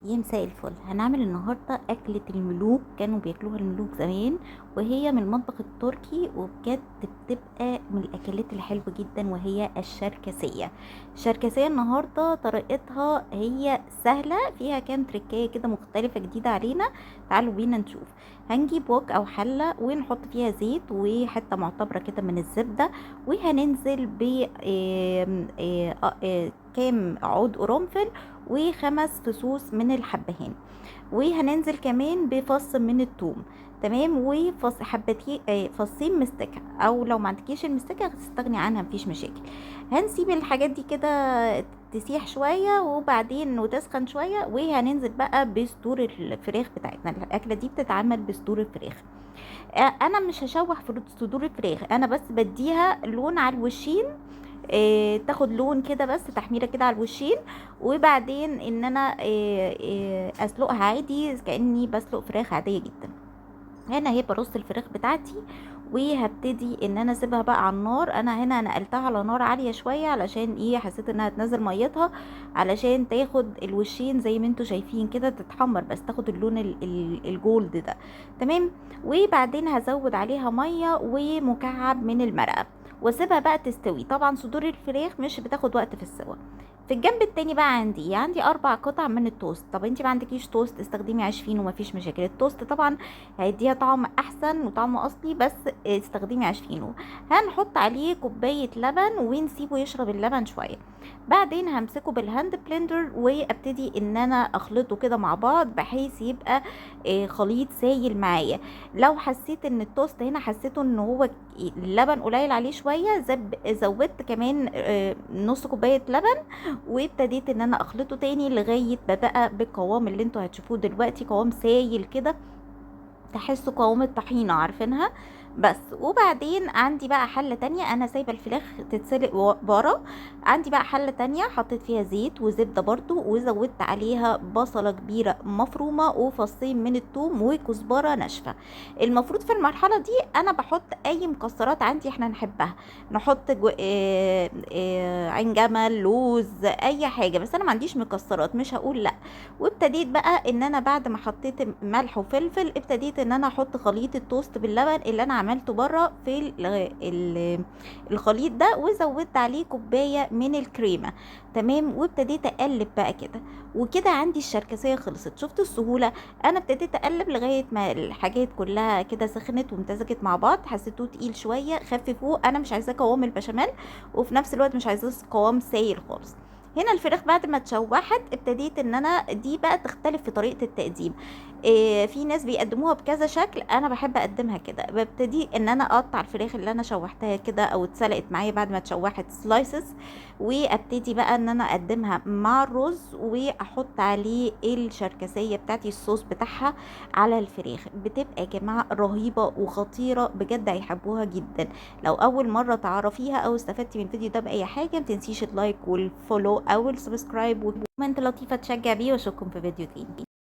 يا مساء الفل. هنعمل النهارده أكلة الملوك، كانوا بياكلوها الملوك زمان، وهي من المطبخ التركي، وبجد بتبقى من الأكلات الحلوة جدا، وهي الشركسية. الشركسية النهارده طريقتها هي سهلة، فيها كام تركية كده مختلفة جديدة علينا. تعالوا بينا نشوف. هنجيب وok أو حلة ونحط فيها زيت وحتة معتبرة كده من الزبدة، وهننزل ب كام عود قرنفل وخمس فصوص من الحبهان، وهننزل كمان بفص من الثوم. تمام. وفص حبتين فصين مستكة، او لو ما عندكيش المستكة هتستغني عنها، مفيش مشاكل. هنسيب الحاجات دي كده تسيح شوية وبعدين وتسخن شوية، وهننزل بقى بصدور الفراخ بتاعتنا. الأكلة دي بتتعمل بصدور الفراخ. انا مش هشوح في صدور الفراخ، انا بس بديها لون على الوشين. تاخد لون كده، بس تحميره كده على الوشين، وبعدين ان انا اسلقها عادي كاني بسلق فراخ عاديه جدا. هنا هي برص الفراخ بتاعتي، وهبتدي ان انا اسيبها بقى على النار. انا هنا نقلتها على نار عاليه شويه، علشان ايه؟ حسيت انها تنزل ميتها، علشان تاخد الوشين زي ما انتوا شايفين كده، تتحمر بس تاخد اللون الجولد ده. تمام. وبعدين هزود عليها ميه ومكعب من المرقه، واسيبها بقى تستوي. طبعا صدور الفراخ مش بتاخد وقت في السوا. في الجنب التاني بقى عندي 4 قطع من التوست. طب انتي ما عندكيش توست، استخدمي عيش فينو، مفيش مشاكل. التوست طبعا هيديها طعم احسن وطعم اصلي، بس استخدمي عيش فينو. هنحط عليه كوبايه لبن ونسيبه يشرب اللبن شويه. بعدين همسكه بالهاند بلندر وابتدي ان انا اخلطه كده مع بعض، بحيث يبقى خليط سايل معايا. لو حسيت ان التوست هنا حسيته ان هو اللبن قليل عليه شويه، زودت كمان نص كوبايه لبن، وابتديت ان انا اخلطه تاني لغايه ما بقى بالقوام اللي انتوا هتشوفوه دلوقتي، قوام سايل كده، تحسوا قوام الطحينة، عارفينها. بس. وبعدين عندي بقى حلة تانية، انا سايبة الفراخ تتسلق برا. عندي بقى حلة تانية حطيت فيها زيت وزبدة برضو، وزودت عليها بصلة كبيرة مفرومة وفصين من الثوم وكزبرة ناشفة. المفروض في المرحلة دي انا بحط اي مكسرات عندي احنا نحبها، نحط عين جمل، لوز، اي حاجة، بس انا ما عنديش مكسرات مش هقول لا. وابتديت بقى ان انا بعد ما حطيت ملح وفلفل، ابتديت ان انا احط خليط التوست باللبن اللي انا عملته بره في الخليط ده، وزودت عليه كوبايه من الكريمه. تمام. وابتديت اقلب بقى كده، وكده عندي الشركسيه خلصت. شفت السهوله؟ انا ابتديت اقلب لغايه ما الحاجات كلها كده سخنت وامتزجت مع بعض. حسيتوه تقيل شويه، خففوه، انا مش عايزاه قوام البشاميل، وفي نفس الوقت مش عايزاه قوام سايل خالص. هنا الفراخ بعد ما اتشوحت، ابتديت ان انا دي بقى تختلف في طريقه التقديم. في ناس بيقدموها بكذا شكل، انا بحب اقدمها كده. ببتدي ان انا اقطع الفراخ اللي انا شوحتها كده او اتسلقت معايا بعد ما اتشوحت سلايسز، وابتدي بقى ان انا اقدمها مع الرز، واحط عليه الشركسيه بتاعتي، الصوص بتاعها على الفراخ. بتبقى يا جماعه رهيبه وخطيره بجد، هيحبوها جدا. لو اول مره تعرفيها او استفدتي من الفيديو ده باي حاجه، متنسيش اللايك والفولو او السبسكرايب وكومنت لطيفه تشجع بيه، واشوفكم في فيديو تاني.